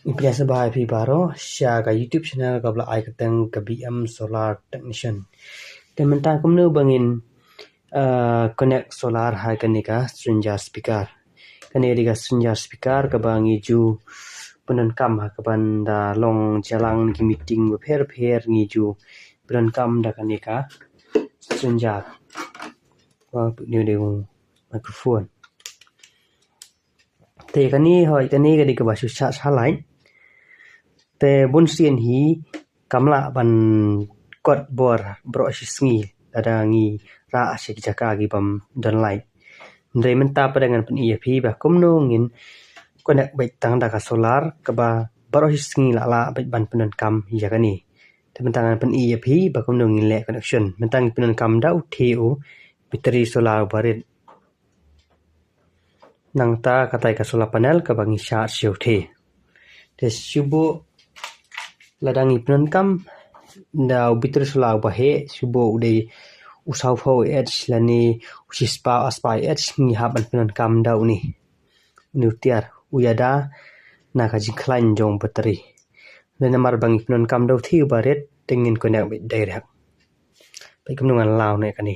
Biasa bahaya pi baro share ka YouTube channel ka bla ai katang ka BM Solar Technician. Dan mentang kumnu bangin connect solar hai kanika strinja speaker. Kani diga strinja speaker ka bangi ju penan kam ha ka banda long jalang ki meeting pher ngi ju penan kam da kanika strinja. Wa ni de microphone. Te kani hoi kani ka diga basu cha lain. Te bun sien hi kamla ban kot bor bro sisngi ada ngi ra asyik jaka gi bam dan lai. Ndre menta padangan pen iya pi ba kumno ngin konek baik tang da ka solar ka ba bro sisngi la baik ban penan kam ya kani. Te mentangan pen iya pi ba kumno ngin le connection. Mentang penan kam da utheu bateri solar barit. Nang ta katai ka solar panel ka bangi charge siu the. Te subo ladangi penan kam da bitter solar bahe subo udai usau phau edge lani usispa aspai edge ni haban penan kam da uni tiar uyada na ka jingklain jong bateri dan namar bangi penan kam da thi baret tengin konek bit direct pai kumnungan law ne kani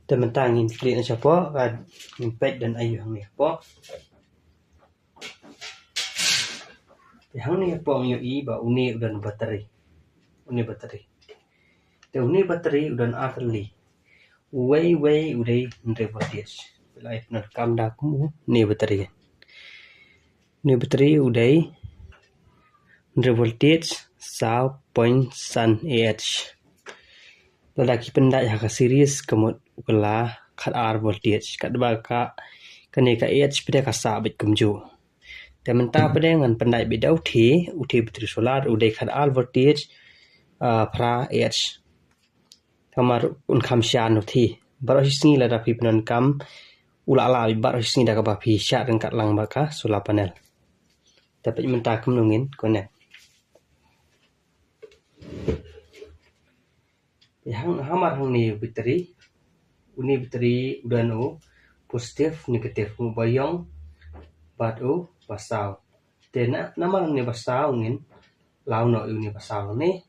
tementangin klik na siapa kan impet dan ayu hang ni po hang ni po ngi i ba uni udan bateri te uni bateri udan atli way udai ndre voltage lai na kam da kumu ni bateri udai ndre voltage 0.8 lalaki pendai ha series kemut ukala khat r voltage kat ba ka kane ka h pide ka sa bit kumju te menta pide ngan pendai bidau uthi bateri solar udai khat r voltage pra h kamar un kham shan uthi baro hisni la da pi penan kam ula baro hisni da ka ba pi sha dan kat lang ba ka solar panel tapi menta kum nungin konek yang hamar hang ni bateri udan positif negatif mu bayong batu basau tena nama ni basau ngin lau no uni basau ni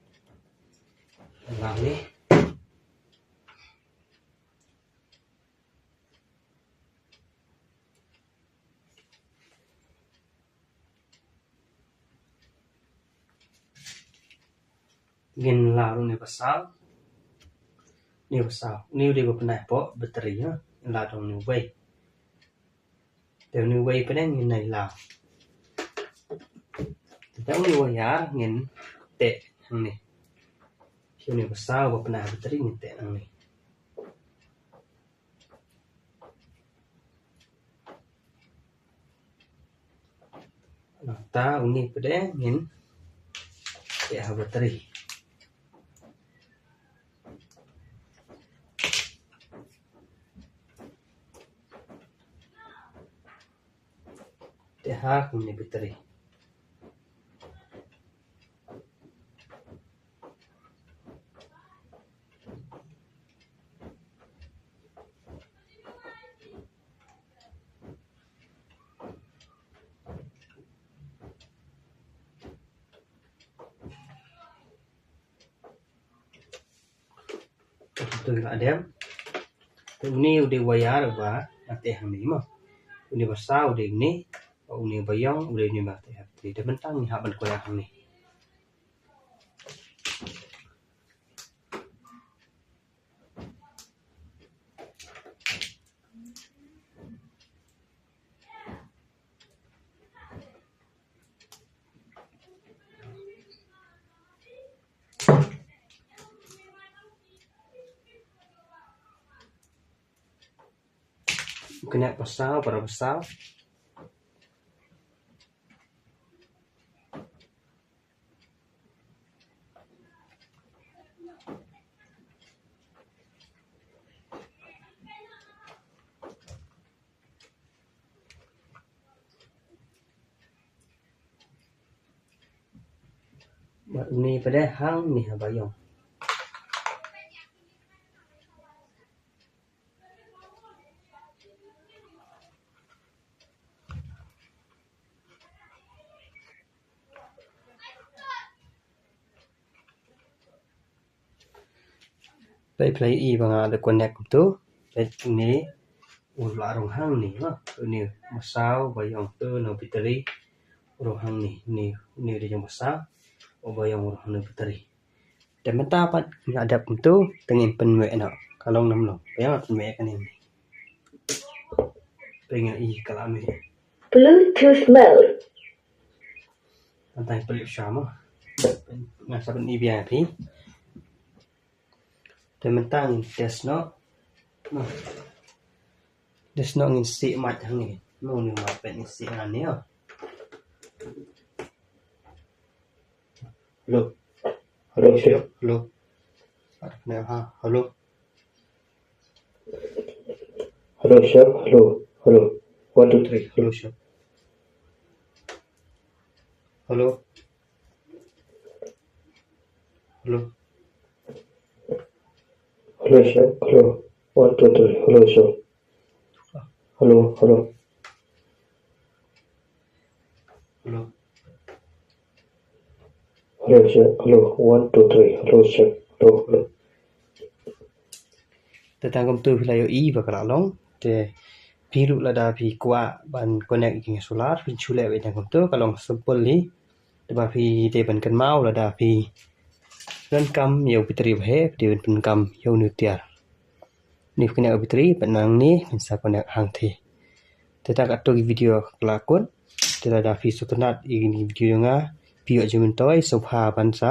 ngin lau ni basau ni udah gue pernah po bateri ya la dong ni way ni way pedang ni nai la tang ni way ya ngin te hang ni ni basau gue pernah bateri ni te hang ni ta uni pedang ngin te ha bateri ha kumni bateri tu adem uni udah wayar ba ate hang ni ma uni basau udah ni uni bayong udah ni mate hati de mentang ni haban ko yang ni kena basau para basau ni pada hang ni bayong play i banga ada connect tu ni ulah rong hang ni ni masau bayang tu no bateri rong hang ni dia yang masau bayang rong hang bateri dan menta pat ada tu tengin penwe nak kalau nam lo bayang penwe kan ini pengen i kalame Bluetooth mode. antai pelik sama ngasa ben i biar pi dan mentang desno desno ngin si mat hang ni no ni ma pen si an ni Hello. Hello, chef. Hello. Nè ha. Hello. Hello, chef. Hello. Hello. 1, 2, 3. Hello, chef. Hello. Hello. Hello, chef. Hello. 1, 2, 3. Hello, chef. Hello. Hello. Hello. Hello, chef. Hello. 1, 2, 3. Hello, chef. Hello. Hello. Tentang komputer filayo i bakal long te piru lada pi kwa ban connect dengan solar pin chule we tang komputer kalong simple ni te ba pi te ban kan mau lada pi ran kam yo bateri he te ban kam yo nuclear ni kena bateri panang ni bisa connect hang the te tak atau video kelakon te lada pi sotonat ini video nga pi ajumen toy so pha ban sa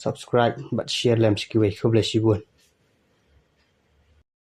subscribe but share lam skiwe khoble sibun